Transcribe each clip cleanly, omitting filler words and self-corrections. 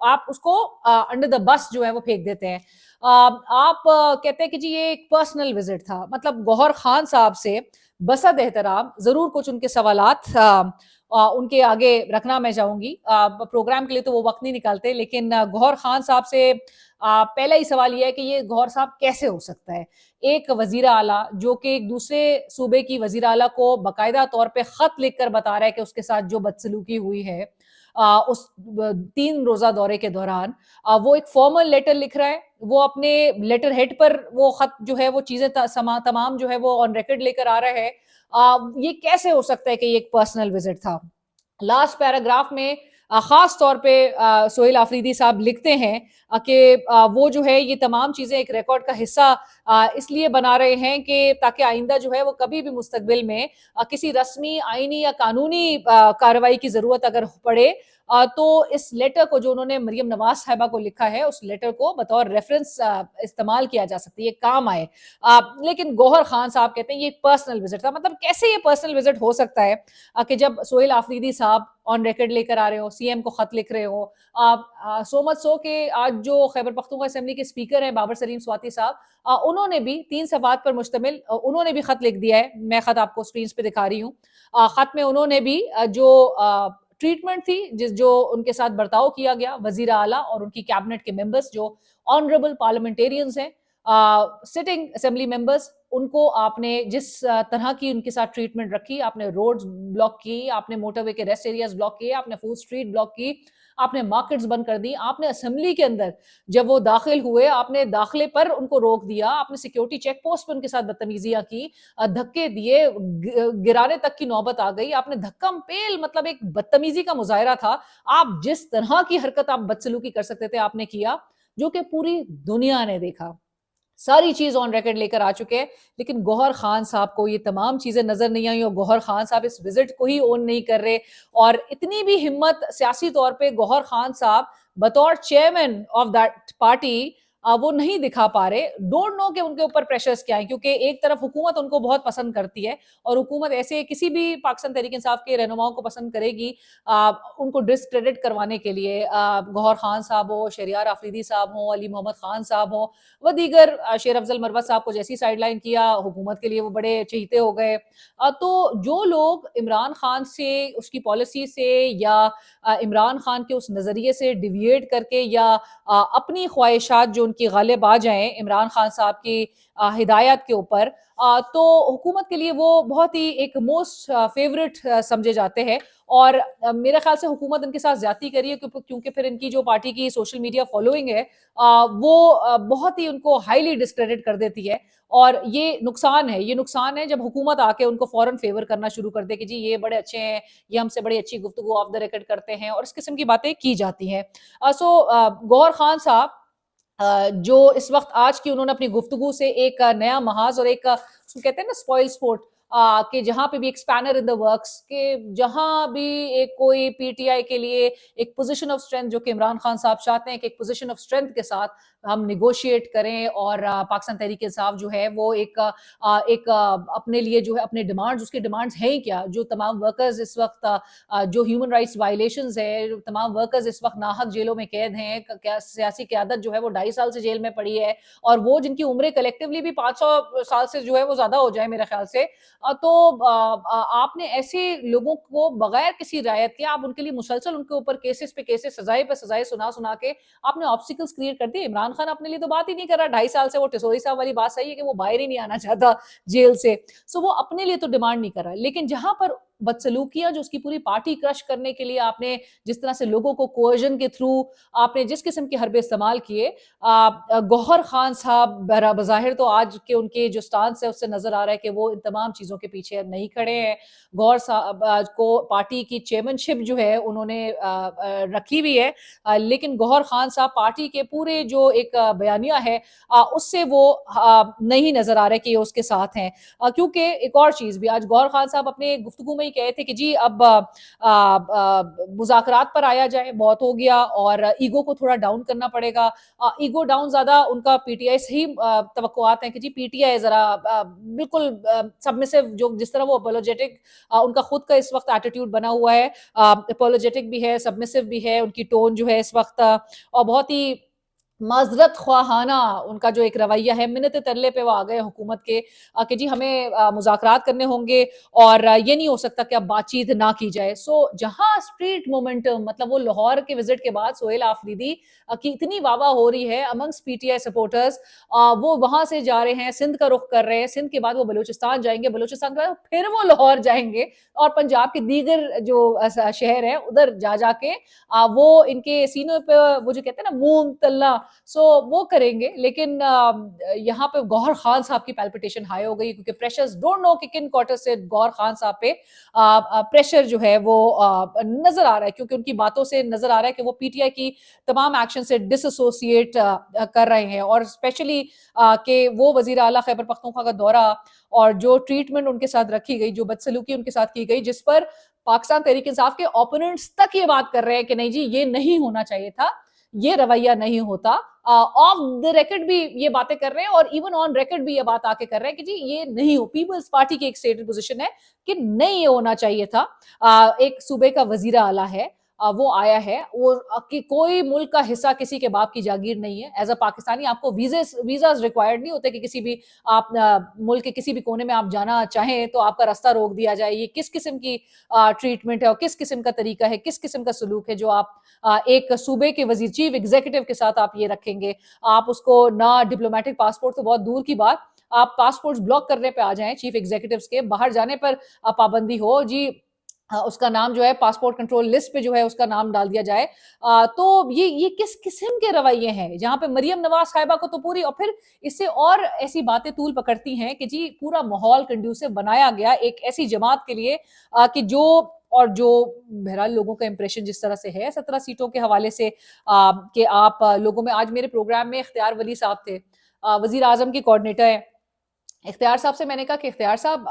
آپ اس کو under the بس جو ہے وہ پھینک دیتے ہیں. آپ کہتے ہیں کہ جی یہ ایک پرسنل وزٹ تھا. مطلب گوہر خان صاحب سے بسد احترام ضرور کچھ ان کے سوالات ان کے آگے رکھنا میں چاہوں گی. پروگرام کے لیے تو وہ وقت نہیں نکالتے, لیکن گوہر خان صاحب سے پہلا ہی سوال یہ ہے کہ یہ گوہر صاحب کیسے ہو سکتا ہے ایک وزیر اعلیٰ جو کہ ایک دوسرے صوبے کی وزیر اعلیٰ کو باقاعدہ طور پہ خط لکھ کر بتا رہا ہے کہ اس کے ساتھ جو بدسلوکی ہوئی ہے اس 3 روزہ دورے کے دوران, وہ ایک فارمل لیٹر لکھ رہا ہے, وہ اپنے لیٹر ہیڈ پر وہ خط جو ہے وہ چیزیں تمام جو ہے وہ آن ریکارڈ لے کر آ رہا ہے. یہ کیسے ہو سکتا ہے کہ یہ ایک پرسنل وزٹ تھا؟ لاسٹ پیراگراف میں خاص طور پہ سہیل آفریدی صاحب لکھتے ہیں کہ وہ جو ہے یہ تمام چیزیں ایک ریکارڈ کا حصہ اس لیے بنا رہے ہیں کہ تاکہ آئندہ جو ہے وہ کبھی بھی مستقبل میں کسی رسمی آئینی یا قانونی کارروائی کی ضرورت اگر پڑے تو اس لیٹر کو جو انہوں نے مریم نواز صاحبہ کو لکھا ہے اس لیٹر کو بطور ریفرنس استعمال کیا جا سکتی ہے, یہ کام آئے. لیکن گوہر خان صاحب کہتے ہیں یہ ایک پرسنل وزٹ تھا. مطلب کیسے یہ پرسنل وزٹ ہو سکتا ہے کہ جب سہیل آفریدی صاحب آن ریکارڈ لے کر آ رہے ہو, سی ایم کو خط لکھ رہے ہو, سو مچ سو کہ آج جو خیبر پختونخوا اسمبلی کے اسپیکر ہیں بابر سلیم سواتی صاحب, انہوں نے بھی 3 صفحات پر مشتمل انہوں نے بھی خط لکھ دیا ہے. میں خط آپ کو اسکرینز پہ دکھا رہی ہوں. خط میں انہوں نے بھی جو ٹریٹمنٹ تھی جو ان کے ساتھ برتاؤ کیا گیا وزیر اعلیٰ اور ان کی کیبنٹ کے ممبرز جو آنریبل پارلیمنٹیرینز ہیں, سٹنگ اسمبلی ممبرز, ان کو آپ نے جس طرح کی ان کے ساتھ ٹریٹمنٹ رکھی, آپ نے روڈز بلاک کی, آپ نے موٹر وے کے ریسٹ ایریاز بلاک کیے, آپ نے فوڈ اسٹریٹ بلاک کی, آپ نے مارکیٹس بند کر دی, آپ نے اسمبلی کے اندر جب وہ داخل ہوئے آپ نے داخلے پر ان کو روک دیا, آپ نے سیکیورٹی چیک پوسٹ پہ ان کے ساتھ بدتمیزیاں کی, دھکے دیے, گرانے تک کی نوبت آ گئی, آپ نے دھکم پیل, مطلب ایک بدتمیزی کا مظاہرہ تھا. آپ جس طرح کی حرکت آپ بدسلوکی کر سکتے تھے آپ نے کیا, جو کہ پوری دنیا نے دیکھا. ساری چیز آن ریکارڈ لے کر آ چکے ہیں, لیکن گوہر خان صاحب کو یہ تمام چیزیں نظر نہیں آئی اور گوہر خان صاحب اس وزٹ کو ہی اون نہیں کر رہے. اور اتنی بھی ہمت سیاسی طور پہ گوہر خان صاحب بطور چیئرمین آف دیٹ پارٹی وہ نہیں دکھا پا رہے. ڈونٹ نو کہ ان کے اوپر پریشرز کیا ہیں, کیونکہ ایک طرف حکومت ان کو بہت پسند کرتی ہے اور حکومت ایسے کسی بھی پاکستان تحریک انصاف کے رہنماؤں کو پسند کرے گی ان کو ڈسکریڈٹ کروانے کے لیے. گوہر خان صاحب ہو, شہریار آفریدی صاحب ہوں, علی محمد خان صاحب ہوں و دیگر, شیر افضل مروت صاحب کو جیسی سائیڈ لائن کیا, حکومت کے لیے وہ بڑے چہیتے ہو گئے. تو جو لوگ عمران خان سے, اس کی پالیسی سے یا عمران خان کے اس نظریے سے ڈیویٹ کر کے یا اپنی خواہشات جو ان کی غالب آ جائیں عمران خان صاحب کی ہدایات کے اوپر, تو حکومت کے لیے وہ بہت ہی ایک موسٹ فیورٹ سمجھے جاتے ہیں. اور میرے خیال سے حکومت ان کے ساتھ زیادتی کری ہے کیونکہ پھر ان کی جو پارٹی کی سوشل میڈیا فالوئنگ ہے وہ بہت ہی ان کو ہائیلی ڈسکریڈٹ کر دیتی ہے. اور یہ نقصان ہے جب حکومت آ کے ان کو فوراً فیور کرنا شروع کر دے کہ جی یہ بڑے اچھے ہیں, یہ ہم سے بڑی اچھی گفتگو آف دا ریکارڈ کرتے ہیں, اور اس قسم کی باتیں کی جاتی ہیں. سو گوہر خان صاحب جو اس وقت آج کی انہوں نے اپنی گفتگو سے ایک نیا محاذ اور ایک کہتے ہیں نا اسپوائل سپورٹ, کہ جہاں پہ بھی ایک اسپینر ان دا ورکس, کہ جہاں بھی ایک کوئی پی ٹی آئی کے لیے ایک پوزیشن آف اسٹرینتھ جو کہ عمران خان صاحب چاہتے ہیں کہ ایک پوزیشن آف اسٹرینتھ کے ساتھ ہم نیگوشیٹ کریں, اور پاکستان تحریک انصاف جو ہے وہ ایک اپنے لیے جو ہے اپنے ڈیمانڈز, اس کے ڈیمانڈز ہیں کیا, جو تمام ورکرز اس وقت جو ہیومن رائٹس وائلیشنز ہے, تمام ورکرز اس وقت ناحق جیلوں میں قید ہیں, سیاسی قیادت جو ہے وہ 2.5 سال سے جیل میں پڑی ہے, اور وہ جن کی عمریں کلیکٹیولی بھی 500 سال سے جو ہے وہ زیادہ ہو جائے میرے خیال سے, تو آپ نے ایسے لوگوں کو بغیر کسی رعایت کے آپ ان کے لیے مسلسل ان کے اوپر کیسز پہ کیسز, سزائے پہ سزائے سنا کے آپ نے آبسٹیکلز کریٹ کر دی. عمران خان اپنے لیے تو بات ہی نہیں کر رہا 2.5 سال سے, وہ ٹسوری صاحب والی بات صحیح ہے کہ وہ باہر ہی نہیں آنا چاہتا جیل سے, سو وہ اپنے لیے تو ڈیمانڈ نہیں کر رہا. لیکن جہاں پر بدسلوکیاں جو اس کی پوری پارٹی کرش کرنے کے لیے آپ نے جس طرح سے لوگوں کو کوئرژن کے تھرو آپ نے جس قسم کے حربے استعمال کیے, گوہر خان صاحب بظاہر تو آج کے ان کے جو سٹانس ہے اس سے نظر آ رہا ہے کہ وہ ان تمام چیزوں کے پیچھے نہیں کھڑے ہیں. گوہر صاحب کو پارٹی کی چیئرمین شپ جو ہے انہوں نے رکھی ہوئی ہے, لیکن گوہر خان صاحب پارٹی کے پورے جو ایک بیانیہ ہے اس سے وہ نہیں نظر آ رہا ہے کہ اس کے ساتھ ہیں. کیونکہ ایک اور چیز بھی, آج گوہر خان صاحب اپنے گفتگو میں یہ کہے تھے کہ جی اب مذاکرات پر آیا جائے, بہت ہو گیا, اور ایگو کو تھوڑا ڈاؤن کرنا پڑے گا. ایگو ڈاؤن زیادہ ان کا پی ٹی آئی سے ہی توقعات ہیں کہ جی پی ٹی آئی ذرا بالکل سبمسو, جو جس طرح وہ اپولوجیٹک ان کا خود کا اس وقت ایٹیٹیوڈ بنا ہوا ہے, اپولوجیٹک بھی ہے, سبمسو بھی ہے, ان کی ٹون جو ہے اس وقت, اور بہت ہی معذرت خواہانہ ان کا جو ایک رویہ ہے, منت ترلے پہ وہ آ گئے حکومت کے کہ جی ہمیں مذاکرات کرنے ہوں گے اور یہ نہیں ہو سکتا کہ اب بات چیت نہ کی جائے. سو جہاں اسٹریٹ مومنٹم, مطلب وہ لاہور کے وزٹ کے بعد سہیل آفریدی کی اتنی واہ واہ ہو رہی ہے amongst P T I supporters, وہ وہاں سے جا رہے ہیں, سندھ کا رخ کر رہے ہیں, سندھ کے بعد وہ بلوچستان جائیں گے, بلوچستان کے بعد پھر وہ لاہور جائیں گے, اور پنجاب کے دیگر جو شہر ہیں ادھر جا جا کے وہ ان کے سینوں پہ وہ جو کہتے ہیں نا مونگ تلنا, سو وہ کریں گے. لیکن یہاں پہ گوہر خان صاحب کی پیلپٹیشن ہائی ہو گئی, کیونکہ پریشرز ڈونٹ نو کہ کن کوارٹر سے گوہر خان صاحب پہ پریشر جو ہے وہ نظر آ رہا ہے, کیونکہ ان کی باتوں سے نظر آ رہا ہے کہ وہ پی ٹی آئی کی تمام ایکشن سے ڈس ایسوسیٹ کر رہے ہیں, اور اسپیشلی کہ وہ وزیر اعلیٰ خیبر پختونخوا کا دورہ اور جو ٹریٹمنٹ ان کے ساتھ رکھی گئی, جو بدسلوکی ان کے ساتھ کی گئی, جس پر پاکستان تحریک انصاف کے اوپوننٹس تک یہ بات کر رہے ہیں کہ نہیں جی یہ نہیں ہونا چاہیے تھا, یہ رویہ نہیں ہوتا. آف دا ریکارڈ بھی یہ باتیں کر رہے ہیں, اور ایون آن ریکارڈ بھی یہ بات آ کے کر رہے ہیں کہ جی یہ نہیں ہو, پیپلز پارٹی کی ایک اسٹیٹڈ پوزیشن ہے کہ نہیں یہ ہونا چاہیے تھا. ایک صوبے کا وزیر اعلیٰ ہے, وہ آیا ہے, اور کہ کوئی ملک کا حصہ کسی کے باپ کی جاگیر نہیں ہے. ایز اے پاکستانی آپ کو ویزاز ریکوائرڈ نہیں ہوتے کہ کسی بھی آپ ملک کے کسی بھی کونے میں آپ جانا چاہیں تو آپ کا راستہ روک دیا جائے. یہ کس قسم کی ٹریٹمنٹ ہے اور کس قسم کا طریقہ ہے, کس قسم کا سلوک ہے جو آپ ایک صوبے کے وزیر چیف ایگزیکٹو کے ساتھ آپ یہ رکھیں گے. آپ اس کو نہ ڈپلومیٹک پاسپورٹ تو بہت دور کی بات, آپ پاسپورٹ بلاک کرنے پہ آ جائیں چیف ایگزیکٹوز کے, باہر جانے پر پابندی ہو, جی اس کا نام جو ہے پاسپورٹ کنٹرول لسٹ پہ جو ہے اس کا نام ڈال دیا جائے. تو یہ کس قسم کے رویے ہیں, جہاں پہ مریم نواز صاحبہ کو تو پوری, اور پھر اس سے اور ایسی باتیں طول پکڑتی ہیں کہ جی پورا ماحول کنڈیوسو بنایا گیا ایک ایسی جماعت کے لیے کہ جو بہرحال لوگوں کا امپریشن جس طرح سے ہے 17 سیٹوں کے حوالے سے, کہ آپ لوگوں میں, آج میرے پروگرام میں اختیار ولی صاحب تھے, وزیر اعظم کے کوارڈینیٹر ہیں. اختیار صاحب سے میں نے کہا کہ اختیار صاحب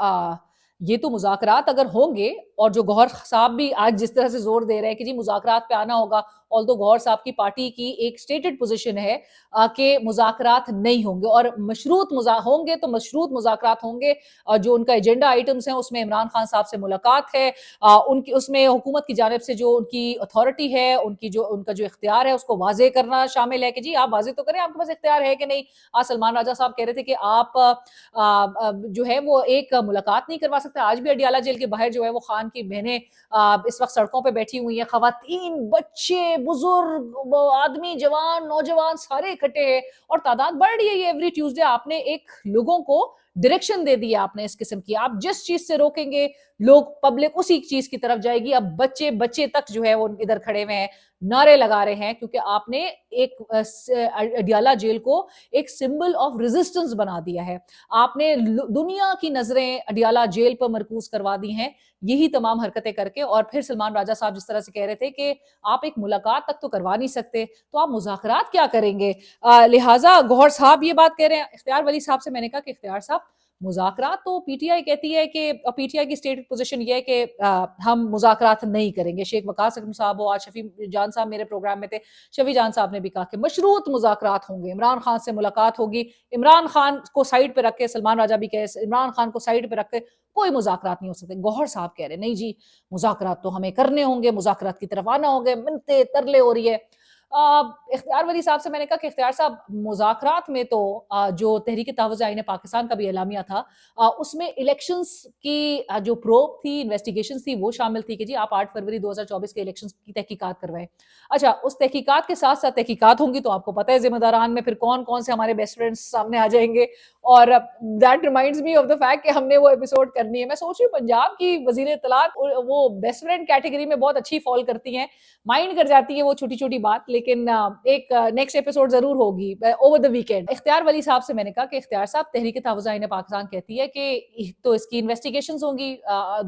یہ تو مذاکرات اگر ہوں گے, اور جو گوہر صاحب بھی آج جس طرح سے زور دے رہے ہیں کہ جی مذاکرات پہ آنا ہوگا, although گوہر صاحب کی پارٹی کی ایک اسٹیٹڈ پوزیشن ہے کہ مذاکرات نہیں ہوں گے, اور مشروط ہوں گے تو مشروط مذاکرات ہوں گے. جو ان کا ایجنڈا آئٹمز ہیں اس میں عمران خان صاحب سے ملاقات ہے, ان کی اس میں حکومت کی جانب سے جو ان کی اتھارٹی ہے, ان کا جو اختیار ہے اس کو واضح کرنا شامل ہے کہ جی آپ واضح تو کریں آپ کے پاس اختیار ہے کہ نہیں. سلمان راجہ صاحب کہہ رہے تھے کہ آپ جو ہے وہ ایک ملاقات نہیں کروا سکتے. آج بھی اڈیالہ جیل کے باہر جو ہے وہ خان کی بہنیں اس وقت سڑکوں پہ بیٹھی ہوئی ہیں, خواتین, بچے, بزرگ, آدمی, جوان, نوجوان سارے اکٹھے ہیں, اور تعداد بڑھ رہی ہے. یہ ایوری ٹیوزڈے آپ نے ایک لوگوں کو ڈائریکشن دے دی ہے, آپ نے اس قسم کی, آپ جس چیز سے روکیں گے لوگ پبلک اسی چیز کی طرف جائے گی. اب بچے تک جو ہے وہ ادھر کھڑے ہوئے ہیں, نعرے لگا رہے ہیں, کیونکہ آپ نے ایک اڈیالہ جیل کو ایک سمبل آف ریزسٹنس بنا دیا ہے. آپ نے دنیا کی نظریں اڈیالہ جیل پر مرکوز کروا دی ہیں یہی تمام حرکتیں کر کے. اور پھر سلمان راجہ صاحب جس طرح سے کہہ رہے تھے کہ آپ ایک ملاقات تک تو کروا نہیں سکتے, تو آپ مذاکرات کیا کریں گے. لہٰذا گوہر صاحب یہ بات کہہ رہے ہیں. اختیار ولی صاحب سے میں نے کہا کہ اختیار صاحب مذاکرات تو پی ٹی آئی کہتی ہے کہ پی ٹی آئی کی اسٹیٹڈ پوزیشن یہ ہے کہ ہم مذاکرات نہیں کریں گے. شیخ وقاص اکرم صاحب ہو, آج شفیع جان صاحب میرے پروگرام میں تھے, شفیع جان صاحب نے بھی کہا کہ مشروط مذاکرات ہوں گے, عمران خان سے ملاقات ہوگی, عمران خان کو سائڈ پہ رکھ کے, سلمان راجہ بھی کہے عمران خان کو سائڈ پہ رکھ کے کوئی مذاکرات نہیں ہو سکتے. گوہر صاحب کہہ رہے نہیں جی مذاکرات تو ہمیں کرنے ہوں گے, مذاکرات کی طرف آنا ہوگا, منتے ترلے ہو رہی ہے. اختیار ولی صاحب سے میں نے کہا کہ اختیار صاحب مذاکرات میں تو جو تحریک تحفظ آئین پاکستان کا بھی اعلامیہ تھا, اس میں الیکشنز کی جو پروب تھی, انویسٹیگیشنز تھی, وہ شامل تھی کہ جی آپ 8 فروری 2024 کے الیکشنز کی تحقیقات کروائیں. اچھا, اس تحقیقات کے ساتھ ساتھ تحقیقات ہوں گی تو آپ کو پتہ ہے ذمہ داران میں پھر کون کون سے ہمارے بیسٹ فرینڈز سامنے آ جائیں گے. اور that reminds me of the fact کہ ہم نے وہ ایپیسوڈ کرنی ہے. میں سوچ رہی ہوں پنجاب کی وزیر اطلاعات وہ بیسٹ فرینڈ کیٹیگری میں بہت اچھی فال کرتی ہیں, مائنڈ کر جاتی ہے وہ چھوٹی چھوٹی بات, لیکن ایک نیکسٹ ایپیسوڈ ضرور ہوگی اوور دا ویکینڈ. اختیار ولی صاحب سے میں نے کہا کہ اختیار صاحب تحریک تحفظ آئین پاکستان کہتی ہے کہ تو اس کی انویسٹیگیشنز ہوں گی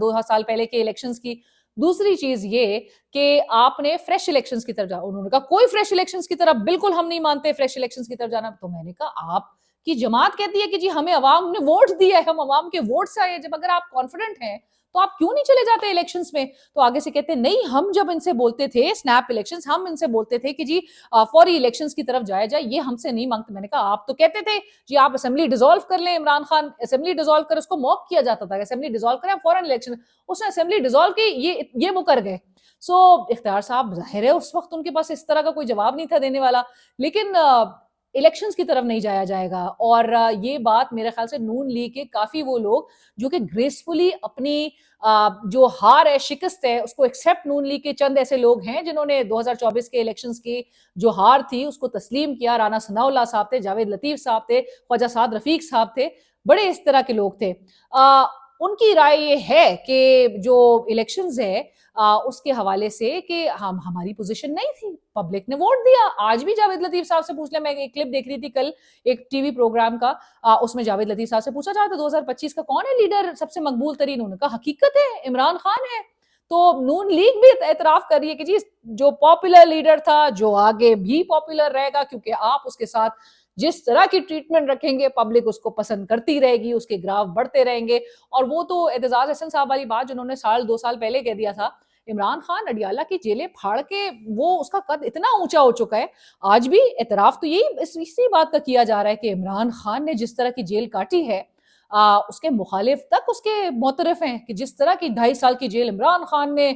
2 سال پہلے کے الیکشنز کی. دوسری چیز یہ کہ آپ نے فریش الیکشنز کی طرف جانا. انہوں نے کہا کوئی فریش الیکشنز کی طرف بالکل ہم نہیں مانتے فریش الیکشنز کی طرف جانا. تو میں نے کہا آپ کی جماعت کہتی ہے کہ جی ہمیں عوام نے ووٹ دیا ہے, ہم عوام کے ووٹ سے آئے. جب اگر آپ کانفیڈنٹ ہیں تو آپ کیوں نہیں چلے جاتے الیکشنز میں؟ تو آگے سے کہتے ہیں نہیں ہم جب ان سے بولتے تھے سنیپ الیکشنز، ہم ان سے بولتے تھے کہ جی فوری الیکشنز کی طرف جایا جائے، یہ ہم سے نہیں مانگتے. میں نے کہا آپ تو کہتے تھے جی آپ اسمبلی ڈیزولو کر لیں، عمران خان اسمبلی ڈیزولو کر، اس کو موک کیا جاتا تھا کہ اسمبلی ڈیزولو کریں فوراً الیکشن، اس نے اسمبلی ڈیزولو کی، یہ مکر گئے. سو اختیار صاحب ظاہر ہے اس وقت ان کے پاس اس طرح کا کوئی جواب نہیں تھا دینے والا. لیکن الیکشنز کی طرف نہیں جایا جائے گا. اور یہ بات میرے خیال سے نون لیگ کے کافی وہ لوگ جو کہ گریسفلی اپنی جو ہار ہے، شکست ہے، اس کو ایکسیپٹ، نون لیگ کے چند ایسے لوگ ہیں جنہوں نے 2024 کے الیکشنز کی جو ہار تھی اس کو تسلیم کیا. رانا ثناء اللہ صاحب تھے، جاوید لطیف صاحب تھے، خواجہ سعد رفیق صاحب تھے، بڑے اس طرح کے لوگ تھے. ان کی رائے یہ ہے کہ جو الیکشنز ہے اس کے حوالے سے کہ ہماری پوزیشن نہیں تھی، پبلک نے ووٹ دیا. آج بھی جاوید لطیف صاحب سے پوچھ لیں، میں ایک کلپ دیکھ رہی تھی کل ایک ٹی وی پروگرام کا، اس میں جاوید لطیف صاحب سے پوچھا جاتا 2025 کا کون ہے لیڈر سب سے مقبول ترین، انہوں نے کہا حقیقت ہے عمران خان ہے. تو نون لیگ بھی اعتراف کر رہی ہے کہ جی جو پاپولر لیڈر تھا، جو آگے بھی پاپولر رہے گا، کیونکہ آپ اس کے ساتھ جس طرح کی ٹریٹمنٹ رکھیں گے پبلک اس کو پسند کرتی رہے گی، اس کے گراف بڑھتے رہیں گے. اور وہ تو اعتزاز احسن صاحب والی بات جنہوں نے 2 سال پہلے کہہ دیا تھا، عمران خان اڈیالہ کی جیلیں پھاڑ کے وہ اس کا قد اتنا اونچا ہو چکا ہے. آج بھی اعتراف تو یہی اسی بات کا کیا جا رہا ہے کہ عمران خان نے جس طرح کی جیل کاٹی ہے، اس کے مخالف تک اس کے معترف ہیں کہ جس طرح کی 2.5 سال کی جیل عمران خان نے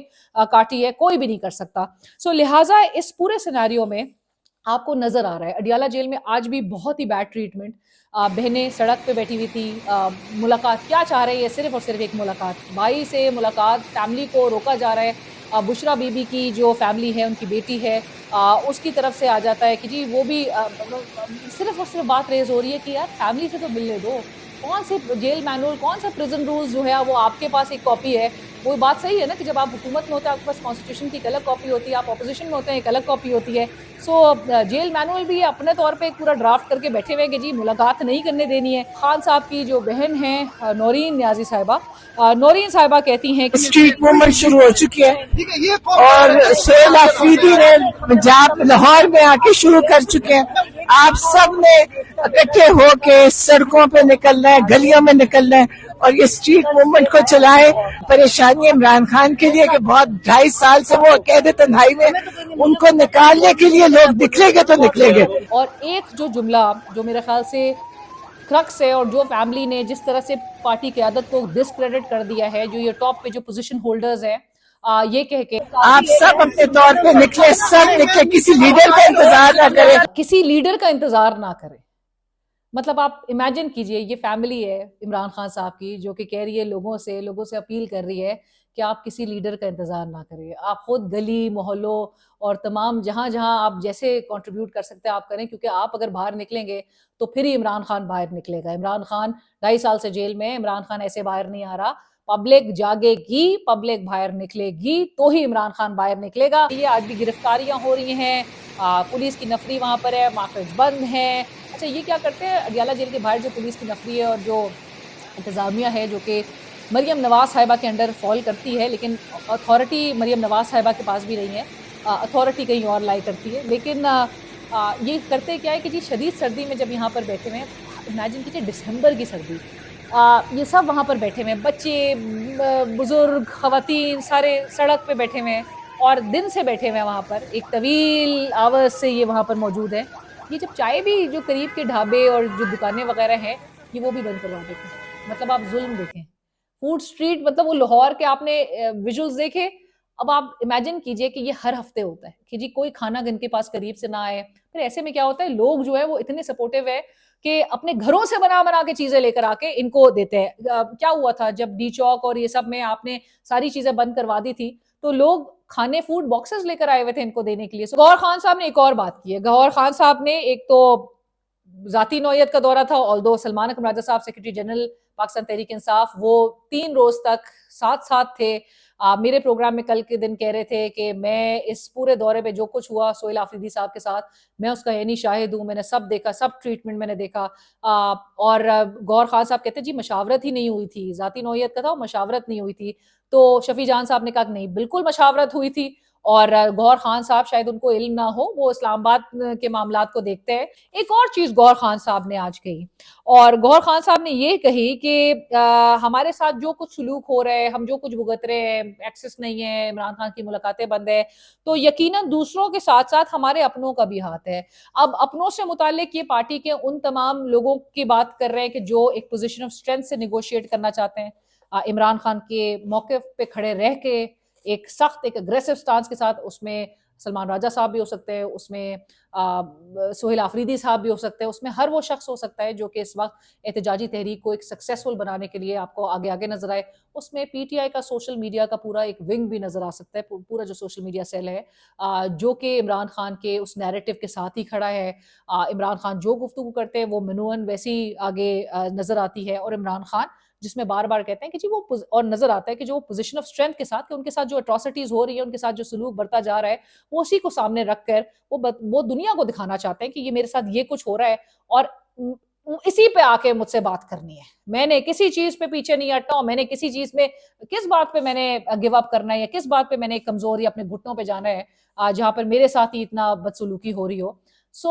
کاٹی ہے کوئی بھی نہیں کر سکتا. سو لہٰذا اس پورے سیناریو میں آپ کو نظر آ رہا ہے اڈیالہ جیل میں آج بھی بہت ہی بیڈ ٹریٹمنٹ. بہنیں سڑک پہ بیٹھی ہوئی تھی، ملاقات کیا چاہ رہے ہیں، یہ صرف اور صرف ایک ملاقات، بھائی سے ملاقات، فیملی کو روکا جا رہا ہے. بشرا بی بی کی جو فیملی ہے، ان کی بیٹی ہے، اس کی طرف سے آ جاتا ہے کہ جی وہ بھی صرف اور صرف بات ریز ہو رہی ہے کہ یار فیملی سے تو ملنے دو، کون سے جیل مینول، کون سا پرزن رولز جو ہے وہ آپ کے پاس ایک کاپی ہے. وہ بات صحیح ہے نا کہ جب آپ حکومت میں ہوتے ہیں آپ کے پاس کانسٹیٹیوشن کی ایک الگ کاپی ہوتی ہے، آپ اپوزیشن میں ہوتے ہیں ایک الگ کاپی ہوتی ہے. سو جیل مینول بھی اپنے طور پہ ایک پورا ڈرافٹ کر کے بیٹھے ہوئے کہ جی ملاقات نہیں کرنے دینی ہے. خان صاحب کی جو بہن ہیں نورین نیازی صاحبہ، نورین صاحبہ کہتی ہیں کہ اسٹریٹ موومنٹ شروع ہو چکی ہے اور سہیل آفریدی نے پنجاب لاہور میں آ کے شروع کر چکے ہیں. آپ سب نے اکٹھے ہو کے سڑکوں پہ نکلنا ہے، گلیوں میں نکلنا ہے اور یہ اسٹریٹ موومنٹ کو چلائے. پریشانی عمران خان کے لیے کہ بہت 2.5 سال سے وہ قید تنہائی میں، ان کو نکالنے کے لیے لوگ نکلیں گے تو نکلیں گے. اور ایک جو جملہ جو میرے خیال سے کرکس ہے اور جو فیملی نے جس طرح سے پارٹی قیادت کو ڈسکریڈٹ کر دیا ہے، جو یہ ٹاپ پہ جو پوزیشن ہولڈرز ہیں، یہ کہہ کے آپ سب اپنے طور پہ نکلے، سب نکلے، کسی لیڈر کا انتظار نہ کریں. کسی لیڈر کا انتظار نہ کریں. مطلب آپ امیجن کیجئے یہ فیملی ہے عمران خان صاحب کی جو کہ کہہ رہی ہے لوگوں سے اپیل کر رہی ہے کہ آپ کسی لیڈر کا انتظار نہ کریں، آپ خود گلی محلوں اور تمام جہاں جہاں آپ جیسے کنٹریبیوٹ کر سکتے ہیں آپ کریں، کیونکہ آپ اگر باہر نکلیں گے تو پھر ہی عمران خان باہر نکلے گا. عمران خان 2.5 سال سے جیل میں، عمران خان ایسے باہر نہیں آ رہا. پبلک جاگے گی، پبلک باہر نکلے گی تو ہی عمران خان باہر نکلے گا. یہ آج بھی گرفتاریاں ہو رہی ہیں، پولیس کی نفری وہاں پر ہے، مارکیٹس بند ہیں. اچھا یہ کیا کرتے ہیں اڈیالہ جیل کے باہر جو پولیس کی نفری ہے اور جو انتظامیہ ہے جو کہ مریم نواز صاحبہ کے انڈر فال کرتی ہے، لیکن اتھارٹی مریم نواز صاحبہ کے پاس بھی نہیں ہے، اتھارٹی کہیں اور لائی کرتی ہے. لیکن یہ کرتے کیا ہے کہ جی شدید سردی میں جب یہاں پر بیٹھے ہوئے ہیں، امیجن کیجیے دسمبر کی سردی، یہ سب وہاں پر بیٹھے ہوئے ہیں، بچے، بزرگ، خواتین، سارے سڑک پہ بیٹھے ہوئے ہیں اور دن سے بیٹھے ہوئے ہیں وہاں پر، ایک طویل آورز سے یہ وہاں پر موجود ہیں. یہ جب چائے بھی جو قریب کے ڈھابے اور جو دکانیں وغیرہ ہیں یہ وہ بھی بند کروا دیتے ہیں. مطلب آپ ظلم دیکھیں، فوڈ سٹریٹ، مطلب وہ لاہور کے آپ نے ویژولز دیکھے. اب آپ امیجن کیجئے کہ یہ ہر ہفتے ہوتا ہے کہ جی کوئی کھانا ان کے پاس قریب سے نہ آئے. پھر ایسے میں کیا ہوتا ہے، لوگ جو ہے وہ اتنے سپورٹیو ہے کہ اپنے گھروں سے بنا کے چیزیں لے کر آ کے ان کو دیتے ہیں. کیا ہوا تھا جب ڈی چوک اور یہ سب میں آپ نے ساری چیزیں بند کروا دی تھی تو لوگ کھانے فوڈ باکسز لے کر آئے ہوئے تھے ان کو دینے کے لیے. گوہر خان صاحب نے ایک اور بات کی ہے. گوہر خان صاحب نے ایک تو ذاتی نوعیت کا دورہ تھا، آلدو سلمان اکرم راجہ صاحب سیکرٹری جنرل پاکستان تحریک انصاف، وہ 3 روز تک ساتھ تھے. میرے پروگرام میں کل کے دن کہہ رہے تھے کہ میں اس پورے دورے پہ جو کچھ ہوا سہیل آفریدی صاحب کے ساتھ میں اس کا عینی شاہد ہوں، میں نے سب دیکھا، سب ٹریٹمنٹ میں نے دیکھا. اور گوہر خان صاحب کہتے ہیں جی مشاورت ہی نہیں ہوئی تھی، ذاتی نوعیت کا تھا، مشاورت نہیں ہوئی تھی. تو شفیع جان صاحب نے کہا کہ نہیں بالکل مشاورت ہوئی تھی. اور گوہر خان صاحب شاید ان کو علم نہ ہو, وہ اسلام آباد کے معاملات کو دیکھتے ہیں. ایک اور چیز گوہر خان صاحب نے آج کہی, اور گوہر خان صاحب نے یہ کہی کہ ہمارے ساتھ جو کچھ سلوک ہو رہا ہے, ہم جو کچھ بھگت رہے ہیں, ایکسس نہیں ہے, عمران خان کی ملاقاتیں بند ہے, تو یقیناً دوسروں کے ساتھ ساتھ ہمارے اپنوں کا بھی ہاتھ ہے. اب اپنوں سے متعلق یہ پارٹی کے ان تمام لوگوں کی بات کر رہے ہیں کہ جو ایک پوزیشن آف اسٹرینتھ سے نیگوشیٹ کرنا چاہتے ہیں, عمران خان کے موقف پہ کھڑے رہ کے ایک سخت ایک اگریسو سٹانس کے ساتھ. اس میں سلمان راجہ صاحب بھی ہو سکتے ہیں, اس میں سہیل آفریدی صاحب بھی ہو سکتے ہیں, اس میں ہر وہ شخص ہو سکتا ہے جو کہ اس وقت احتجاجی تحریک کو ایک سکسیسفل بنانے کے لیے آپ کو آگے نظر آئے. اس میں پی ٹی آئی کا سوشل میڈیا کا پورا ایک ونگ بھی نظر آ سکتا ہے, پورا جو سوشل میڈیا سیل ہے جو کہ عمران خان کے اس نیریٹو کے ساتھ ہی کھڑا ہے. عمران خان جو گفتگو کرتے ہیں وہ منوعن ویسی آگے نظر آتی ہے, اور عمران خان جس میں بار بار کہتے ہیں کہ جی وہ, اور نظر آتا ہے کہ جو وہ پوزیشن آف اسٹرینتھ کے ساتھ, کہ ان کے ساتھ جو اٹراسٹیز ہو رہی ہے, ان کے ساتھ جو سلوک بڑھتا جا رہا ہے, وہ اسی کو سامنے رکھ کر وہ دنیا کو دکھانا چاہتے ہیں کہ یہ میرے ساتھ یہ کچھ ہو رہا ہے, اور اسی پہ آ کے مجھ سے بات کرنی ہے. میں نے کسی چیز پہ پیچھے نہیں ہٹنا, اور میں نے کسی چیز میں کس بات پہ میں نے گیو اپ کرنا ہے, یا کس بات پہ میں نے کمزور یا اپنے گھٹنوں پہ جانا ہے جہاں پر میرے ساتھ ہی اتنا بدسلوکی ہو رہی ہو. سو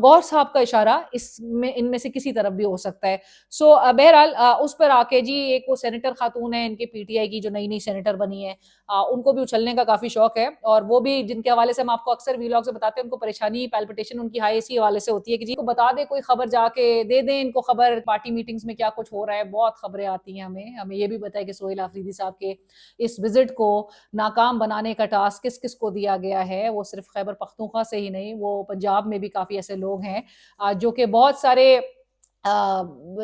گوہر صاحب کا اشارہ ان میں سے کسی طرف بھی ہو سکتا ہے. سو بہرحال اس پر آ کے جی ایک وہ سینیٹر خاتون ہے ان کے پی ٹی آئی کی جو نئی سینیٹر بنی ہے, ان کو بھی اچھلنے کا کافی شوق ہے, اور وہ بھی جن کے حوالے سے ہم آپ کو اکثر ویلاگ سے بتاتے ہیں, ان کو پریشانی پیلپٹیشن ان کی ہائی اسی حوالے سے ہوتی ہے کہ جی کو بتا دے کوئی خبر, جا کے دے دیں ان کو خبر, پارٹی میٹنگز میں کیا کچھ ہو رہا ہے. بہت خبریں آتی ہیں ہمیں یہ بھی بتایا کہ سہیل آفریدی صاحب کے اس وزٹ کو ناکام بنانے کا ٹاسک کس کس کو دیا گیا ہے. وہ صرف خیبر پختونخوا سے ہی نہیں, وہ پنجاب میں بھی کافی ایسے لوگ ہیں جو کہ بہت سارے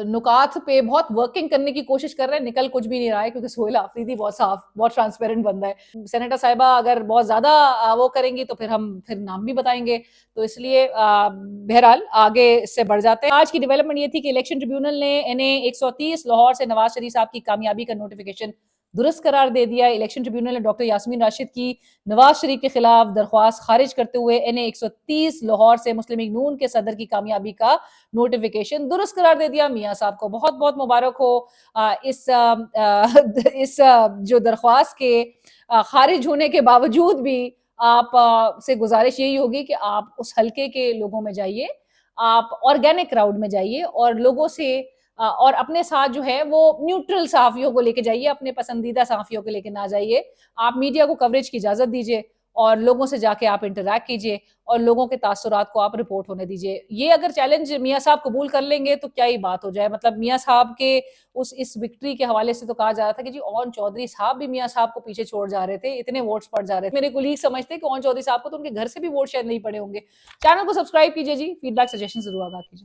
نکات پہ بہت ورکنگ کرنے کی کوشش کر رہے ہیں, نکل کچھ بھی نہیں رہا ہے کیونکہ سہیل آفریدی بہت صاف, بہت ٹرانسپیرنٹ بندہ ہے. سینیٹر صاحبہ اگر بہت زیادہ وہ کریں گی تو پھر ہم نام بھی بتائیں گے, تو اس لیے بہرحال آگے اس سے بڑھ جاتے ہیں. آج کی ڈیولپمنٹ یہ تھی کہ الیکشن ٹریبیونل نے NA 130 لاہور سے نواز شریف صاحب کی کامیابی کا نوٹیفیکیشن درست قرار دے دیا. الیکشن ٹریبیونل نے ڈاکٹر یاسمین راشد کی نواز شریف کے خلاف درخواست خارج کرتے ہوئے NA 130 لاہور سے مسلم لیگ نون کے صدر کی کامیابی کا نوٹیفیکیشن درست قرار دے دیا. میاں صاحب کو بہت بہت مبارک ہو. اس جو درخواست کے خارج ہونے کے باوجود بھی آپ سے گزارش یہی ہوگی کہ آپ اس حلقے کے لوگوں میں جائیے, آپ آرگینک کراؤڈ میں جائیے, اور لوگوں سے اور اپنے ساتھ جو ہے وہ نیوٹرل صحافیوں کو لے کے جائیے, اپنے پسندیدہ صحافیوں کو لے کے نہ جائیے. آپ میڈیا کو کوریج کی اجازت دیجیے, اور لوگوں سے جا کے آپ انٹریکٹ کیجیے, اور لوگوں کے تاثرات کو آپ رپورٹ ہونے دیجیے. یہ اگر چیلنج میاں صاحب قبول کر لیں گے تو کیا ہی بات ہو جائے. مطلب میاں صاحب کے اس وکٹری کے حوالے سے تو کہا جا رہا تھا کہ جی اون چودھری صاحب بھی میاں صاحب کو پیچھے چھوڑ جا رہے تھے, اتنے ووٹس پڑ جا رہے تھے. میرے کولیگ سمجھتے ہیں کہ اون چودھری صاحب کو تو ان کے گھر سے بھی ووٹ شاید نہیں پڑے ہوں گے. چینل کو سبسکرائب کیجیے جی, فیڈ بیک سجیشن ضرور آگاہ کیجیے.